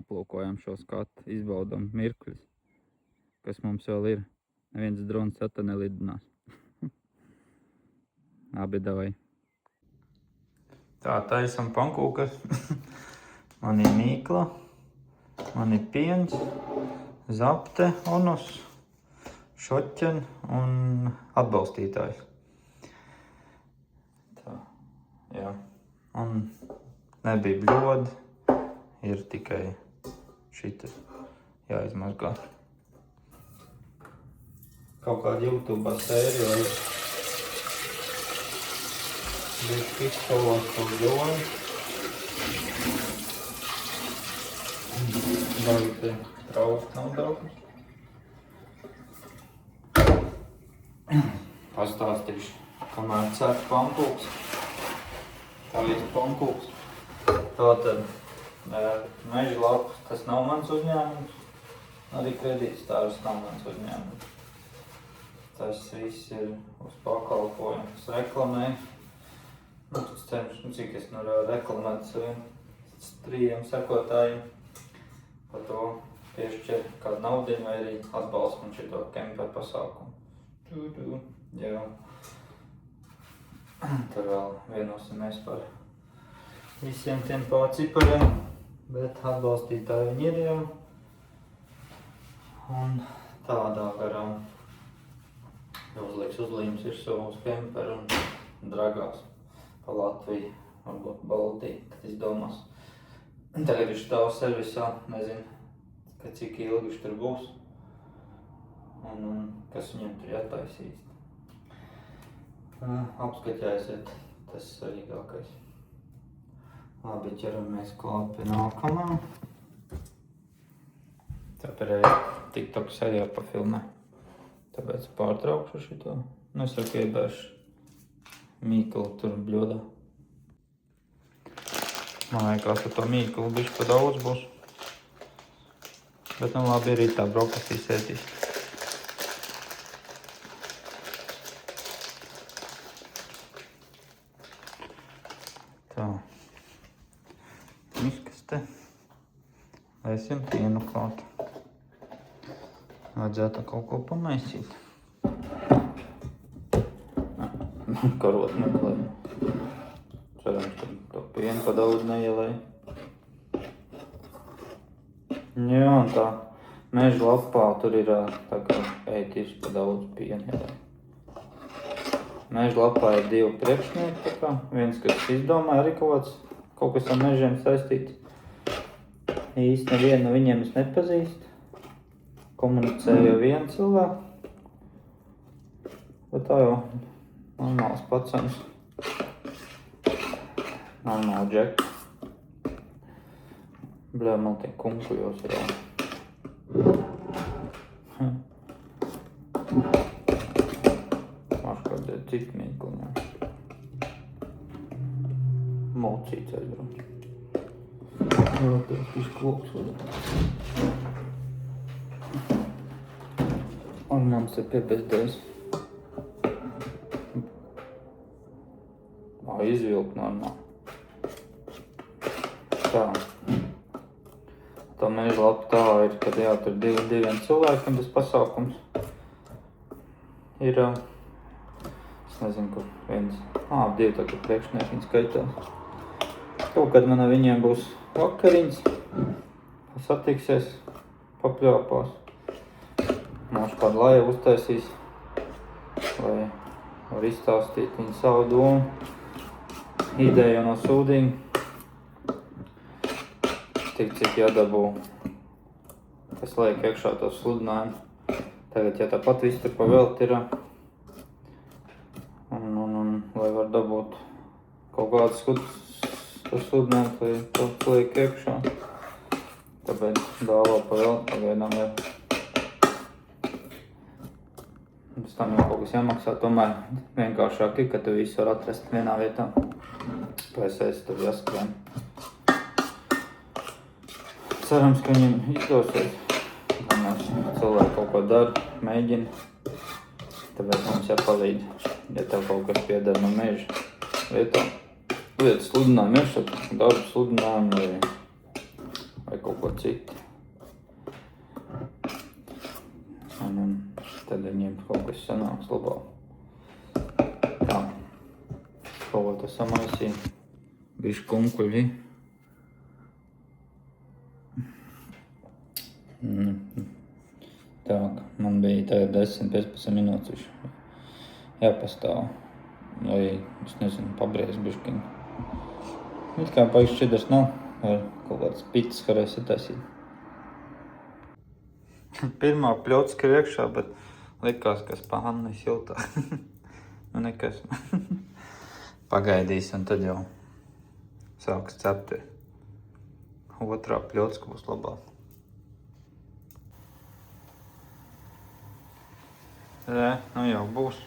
aplūkojam šo skatu, izbaudam mirkļus, kas mums vēl ir. Neviens drons sata nelidinās. Abi davai. Tā, taisam pankūkas. Man ir mīkla, man ir piens, zapte, onus, šoķen un atbalstītājs. Tā, jā. Un nebija bļodi, ir tikai šitas jāizmazgā. Kaut kāda YouTube sērija ir pistolos par bļodi. Daži te trauks nav daudz. Pastāstīšu, kamēr cep pankūks. Tā viens pankūks. Tātad Meža lapas, tas nav mans uzņēmums. Arī kredītstāvis nav mans uzņēmums. Tas viss ir uz pakalpojumu, kas reklamē. Tas cenšos, cik es reklamēt saviem 3 sekotājiem. Par to piešķir kādu naudiņu vai arī atbalstu man šito kemperu pasākumu. Jā. Tur vēl vienosimies par visiem tiem pārcipariem, bet atbalstītāji viņi ir jau. Un tādā garā uzliks uzlīmes virsū uz kemperu un dragās pa Latviju, varbūt Baltiju, kad izdomās. Tagad viņš stāv servisā, nezinu, ka cik ilgi viņš tur būs un kas viņam tur jātaisīs. Apskaķēsiet, tas svarīgākais. Labi, ķeramies klāt pie nākamā. Tāpēc TikTok serijā pafilmē. Tāpēc pārtraukšu šito. Es saku, iebēršu mīklu tur bļodā. Man liekas, ka to mīklu bišķi pa daudz būs. Bet labi, arī tā brokastī sētīs. Tā. Miskaste. Lēsim pienu klāt. Vajadzētu kaut ko pamaisīt. Karot meklēju. Cerams, ka to pienu pa daudz neielēju. Jā, tā Meža lapā tur ir tā kā ētīrs pa daudz pienu ielēju. Meža lapā ir 2 priekšnieki, tā kā. Viens, kas izdomāja arī kaut kas ar mežiem saistīts. Īsti nevienu no viņiem es nepazīstu. Komunicēju ar vienu cilvēku. Bet tā jau normāls pacens. Normāli džeki. Bļā, man tie kunkuļos ir jau. Maš kādēļ citu mīkliņā. Mocīts aizbrauc. Jā, tas viss kloks var. Un mums ir piebezdējis. Izvilkt normāli. Tā. Tā Meža lapa tā ir, kad jātur 2 cilvēkiem tas pasākums. Ir, es nezinu, kur viens, 2 tagad priekšnieki skaitās. Kaut kad man ar viņiem būs vakariņas, satiksies, papļāpās. Mums kādu laivu uztaisīs, lai var izstāstīt viņu savu domu, ideju no sūdīm. Tik cik jādabū, kas liek iekšā to sludinājumu. Tagad, ja tāpat viss tur pa velti ir, un lai var dabūt kaut kādas to sludinājumu, lai to liek iekšā. Tāpēc dāvā pa velti pagaidām ir. Pēc tam jau kaut kas jāmaksā, tomēr vienkāršāk ir, ka tu visu var atrast vienā vietā. PSS tur jāskrien. Cerams, ka viņiem izdosies. Mēs cilvēki kaut ko dara, mēģina. Tāpēc mums jāpalīdz, ja tev kaut kas pieder no meža lietām. Lietas sludinājumi ir, darbu sludinājumi vai kaut ko citu. Un tad viņiem kaut kas sanāks labāk. Tā. Kaut ko samaisīju. Bišķi kunkuļi. Tā, man bija tagad 10-15 minūtes jāpastāv. Vai, es nezinu, pabriez bišķiņu. It kā paiks šķidrs nav, vai kaut kāds pitas varēs sataisīt. Pirmā pļocka ir iekšā, bet likās, ka spāni siltā. Nu nekas. Pagaidīs un tad jau sāks cept. Otrā pļocka būs labāk. Re, nu jau būs.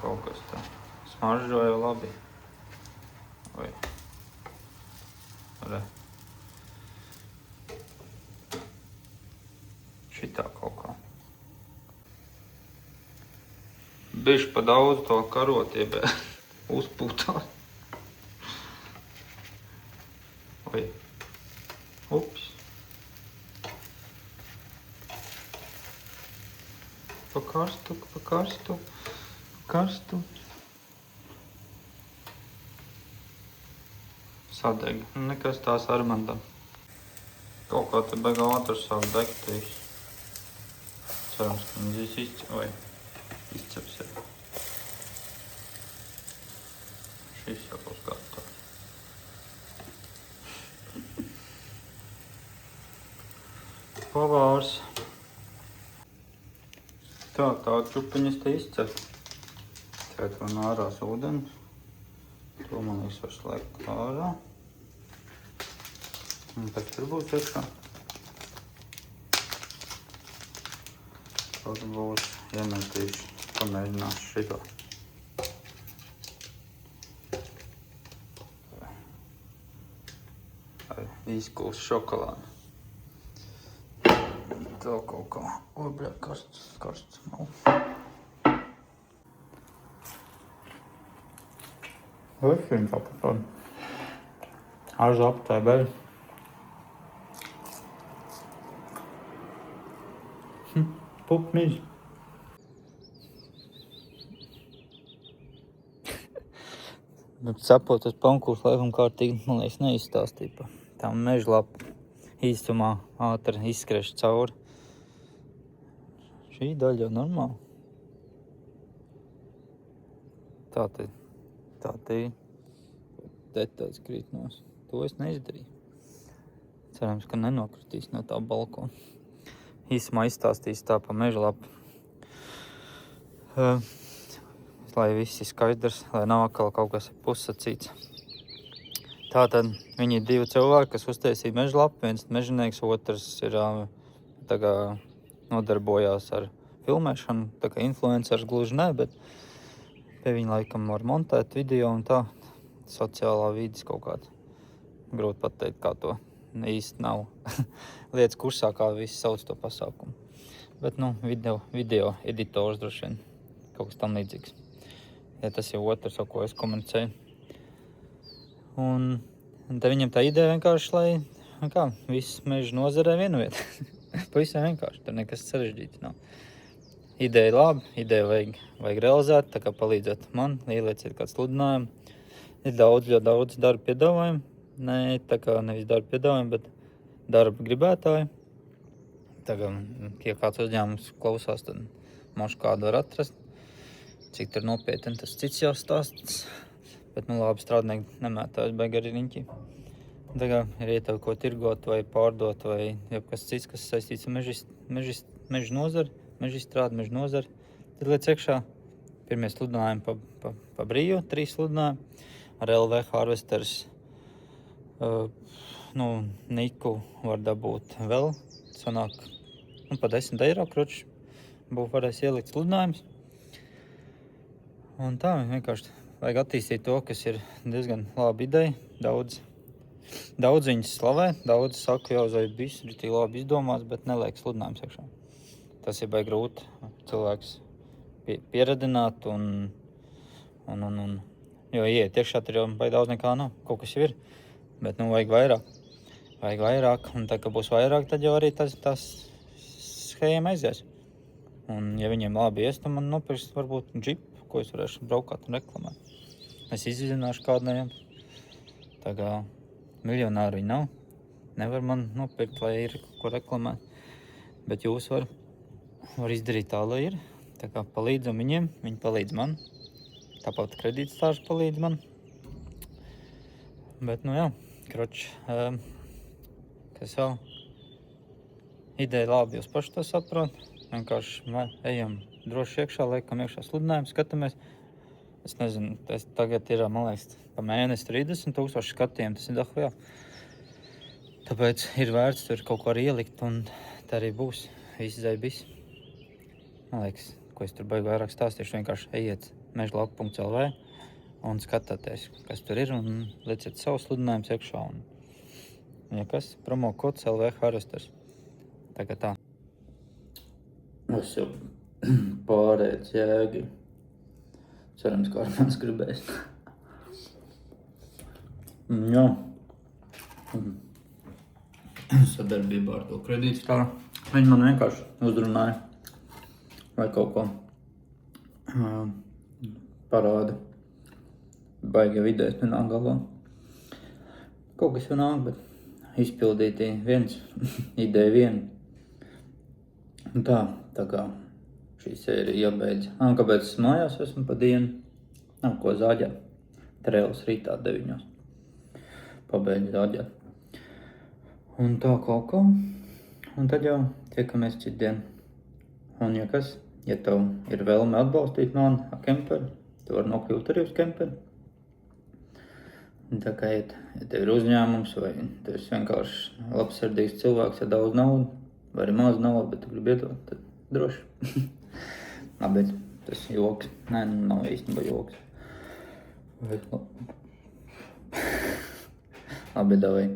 Kaut kas tā smaržo jau labi. Vai. Re. Šitā kaut kā. Bišķi pa daudz to karotību uzpūtāt. Oi. Ups. Pa karstu. Sadeg. Nekas tās armandam. Kaut kā te baigā ātri sāk degt visu. Cerams, ka viņas izcepsies. Šis jau būs gatavs. Pavārs. Tā čupiņas te izcep. Tagad man ārās ūdens. To man liekas var slēgt ārā. Un pēc tur būs iekšā. Tad būs iemetīšu, pamēģināšu šito. Ar izkūs šokolādi. Tā kaut kā. O, bļā, karsts nav. Vešķiņ tāpat. Ar zaptai beļ. Pupmiņš. Cepot uz pankūs laikam kārtīgi, man liekas, neizstāstīja pa tām mežlapu. Īstumā ātri izskriež cauri. Šī daļa jau normāli. Tā te detaļas krīt nos. To es neizdarīju. Cerams, ka nenokritīs no tā balkona. Īsumā izstāstīs tā pa mežlapu. Lai viss ir skaidrs, lai nav atkal kaut kas pussacīts. Tātad viņi ir divi cilvēki, kas uztaisīja mežlapu. Viens mežinieks, otrs ir tā kā nodarbojās ar filmēšanu. Tā kā influencers gluži ne, bet pie viņa laikam var montēt video un tā. Sociālā vides kaut kāda. Grūti pateikt, kā to īsti nav lietas kursā, kā visi sauc to pasākumu. Bet, nu, video editors droši vien kaut kas tam līdzīgs. Ja tas ir otrs, ar ko es komunicēju. Un te viņam tā ideja vienkārši, lai viss meža nozarē vienu vietu. Pavisam vienkārši, tur nekas sarežģīts nav. Ideja labi, ideja vajag realizēt, tā kā palīdzēt man, ielieciet kāds sludinājumu. Ir ļoti daudz darba piedāvājumu. Ne, tā kā nevis darba piedāvājumu, bet darba gribētāji. Tā kā, ja kāds uzņēmums klausās, tad mošu kādu var atrast. Cik tur nopietni, tas cits jau stāsts. Bet, nu, labi strādnieki nemētājas baigi arī riņķi. Tā kā ir ietavi, ko tirgot vai pārdot, vai jau kas cits, kas saistīts ar meža nozari, meža izstrādi, meža nozari. Tad liec iekšā pirmie sludinājumi pa brīvu, 3 sludinājumi. Ar LV Harvesters Niku var dabūt vēl. Sanāk, pa 10 eiro kroči varēs ielikt sludinājumus. Un tā, vienkārši vajag attīstīt to, kas ir diezgan laba ideja. Daudz viņas slavē, daudz saka, jau viss ir tik labi izdomāts, bet neliek sludinājums iekšā. Tas ir baigi grūti cilvēks pieradināt un Jo iet iekšā tur jau vai daudz nekā nav, kaut kas jau ir. Bet, nu, vajag vairāk. Vajag vairāk, un tad, kad būs vairāk, tad jau arī tas schēma aizies. Un, ja viņiem labi ies, tad man nopirks varbūt džipu, ko es varēšu braukāt un reklamēt. Es izzināšu kādu no jums. Tā kā miljonāri viņi nav. Nevar man nopirkt, lai ir ko reklamēt. Bet jūs var izdarīt tā, lai ir. Tā kā palīdzam viņiem, viņi palīdz man. Tāpat kredītstāži palīdz man. Bet, nu jā, kroč, kas vēl? Ideja labi, jūs paši to saprot. Vienkārši ejam droši iekšā, liekam iekšā sludinājumu, skatāmies. Es nezinu, tagad ir, man liekas, pa mēnesi 30,000 skatiem, tas ir dahvēl. Tāpēc ir vērts tur kaut ko arī ielikt, un tā arī būs. Visi zaibis. Man liekas, ko es tur baigi vairāk stāstīšu, vienkārši ejiet mežlauku.lv un skatāties, kas tur ir, un lieciet savu sludinājumus iekšā. Un, ja kas, promo kods LV Harvesters. Tā kā tā. Es jau pārēdz jēgi. Cerams, kā ar mans gribēs. Jā. Sadarbībā ar to kredītstāru. Viņi man vienkārši uzrunāja, vai kaut ko parāda. Baigi jau idejas nenāk galvā. Kaut kas jau nāk, bet izpildītī viens, ideja viena. Un tā kā šī sērija jābeidz. Kāpēc es mājās esmu pa dienu? Nav ko zāģēt. Trēlis rītā 9. Pabeidz zāģēt. Un tā kaut ko. Un tad jau tiekamies citdien. Un ja kas, ja tev ir vēlme atbalstīt mani ar kemperi, tu vari nokļūt arī uz kemperi. Un tā kā, ja tev ir uzņēmums vai tu esi vienkārši labsirdīgs cilvēks ar daudz naudu, vai arī maz naudu, bet tu gribi iedot, tad droši. Labi, tas ir joks. Nē, nav īstenībā joks. Labi, davai.